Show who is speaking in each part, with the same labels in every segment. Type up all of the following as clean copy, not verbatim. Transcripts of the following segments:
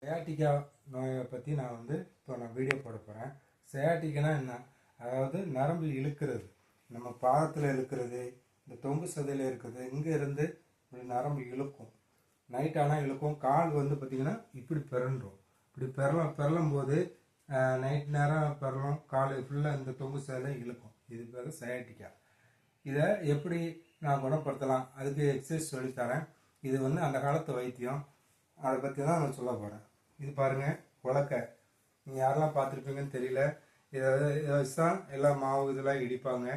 Speaker 1: Sciatica நோயை பற்றி இப்போ நான் வீடியோ போட போகிறேன். சயாட்டிக்கானா என்ன? அதாவது நரம்பு இழுக்கிறது, நம்ம பாதத்தில் இழுக்கிறது, இந்த தொங்கு சதையில் இருக்கிறது, இங்கே இருந்து இப்படி நரம்பு இழுக்கும். நைட் ஆனால் இழுக்கும். கால் பார்த்திங்கன்னா இப்படி பிறண்டுரும். இப்படி பிறலும் போது நைட் நேரம் பிறலும், கால் ஃபுல்லாக இந்த தொங்கு சதையில் இழுக்கும். இது பேர் சயாட்டிக்கா. இதை எப்படி நான் குணப்படுத்தலாம், அதுக்கு எக்ஸசைஸ் சொல்லித்தரேன். இது அந்த காலத்து வைத்தியம், அதை பற்றி தான் நான் சொல்ல போகிறேன். இது பாருங்கள், உலக்கை. நீங்கள் யாரெல்லாம் பார்த்துருப்பீங்கன்னு தெரியல. இதை வச்சு தான் எல்லாம் மாவு இதெல்லாம் இடிப்பாங்க.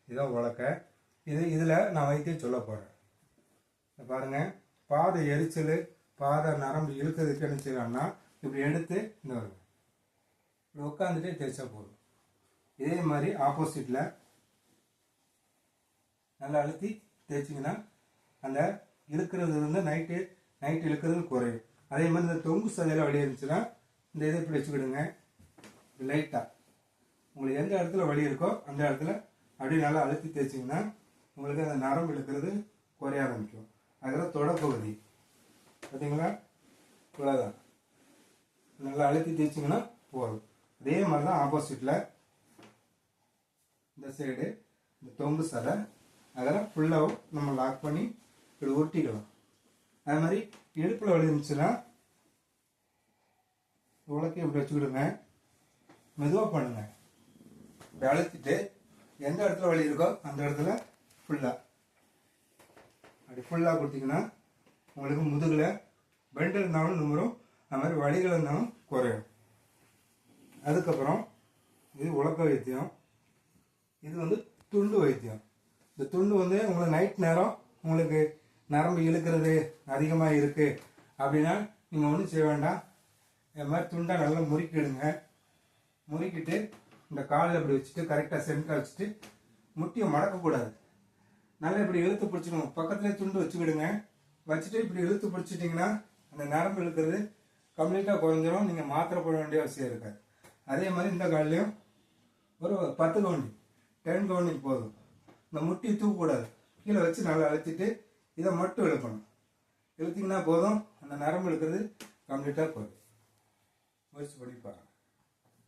Speaker 1: இதுதான் உலக்கை. இதில் நான் வைத்தியம் சொல்ல போகிறேன். பாருங்கள், பாத எரிச்சல், பாத நரம்பு இழுக்கிறதுக்கு என்ன செய்யலாம்னா, இப்படி எடுத்து இந்த வருங்க இப்படி உட்காந்துட்டே தேய்ச்சா போதும். இதே மாதிரி ஆப்போசிட்டில் நல்லா அழுத்தி தேய்ச்சிங்கன்னா அந்த இழுக்கிறது நைட்டு இழுக்கிறது குறையும். அதே மாதிரி இந்த தொங்கு சதையில் வலி இருந்துச்சுன்னா இந்த இதை இப்படி வச்சுக்கிடுங்க. லைட்டாக உங்களுக்கு எந்த இடத்துல வலி இருக்கோ அந்த இடத்துல அப்படியே நல்லா அழுத்தி தேய்ச்சிங்கன்னா உங்களுக்கு அந்த நரம்பு இழுக்கிறது குறைய ஆரம்பிக்கும். அதில் தொடப்பகுதி பார்த்தீங்களா, இவ்வளோதான். நல்லா அழுத்தி தேய்ச்சிங்கன்னா போதும். அதே மாதிரி தான் ஆப்போசிட்டில் இந்த சைடு இந்த தொங்கு சதை அதெல்லாம் ஃபுல்லாகவும் நம்ம லாக் பண்ணி இப்படி உருட்டிக்கலாம். அது மாதிரி இடுப்பில் வலி இருந்துச்சுன்னா உலக்கையும் இப்படி வச்சுக்கிடுங்க. மெதுவாக பண்ணுங்க. இப்படி அழுத்திட்டு எந்த இடத்துல வலி இருக்கோ அந்த இடத்துல ஃபுல்லாக அப்படி ஃபுல்லாக கொடுத்தீங்கன்னா உங்களுக்கு முதுகில் பெண்டு இருந்தாலும் நிமிரும், அது மாதிரி வலிகள் இருந்தாலும் குறையும். அதுக்கப்புறம் இது உலக்க வைத்தியம். இது துண்டு வைத்தியம். இந்த துண்டு உங்களுக்கு நைட் நேரம் உங்களுக்கு நரம்பு இழுக்கிறது அதிகமாக இருக்குது அப்படின்னா நீங்கள் ஒன்றும் செய்ய வேண்டாம். இது மாதிரி துண்டை நல்லா முறுக்கிடுங்க. முறுக்கிட்டு இந்த காலில் இப்படி வச்சுட்டு கரெக்டாக சென்டராக வச்சுட்டு முட்டியை மடக்கக்கூடாது. நல்லா இப்படி இழுத்து பிடிச்சிக்கணும். பக்கத்துலேயே துண்டு வச்சுக்கிடுங்க. வச்சுட்டு இப்படி இழுத்து பிடிச்சிட்டிங்கன்னா அந்த நரம்பு இழுக்கிறது கம்ப்ளீட்டாக குறைஞ்சிரும். நீங்கள் மாத்திரை போட வேண்டிய அவசியம் இருக்காது. அதே மாதிரி இந்த கால்லையும் ஒரு 10 கவுண்டிங் 10 கவுண்டிங் போதும். இந்த முட்டியை தூக்கக்கூடாது. கீழே வச்சு நல்லா அழைச்சிட்டு இதை மட்டும் இழுக்கணும். இழுத்திங்கன்னா போதும், அந்த நரம்பு இழுக்கிறது கம்ப்ளீட்டாக போதும். முயற்சி பண்ணி பாருங்க.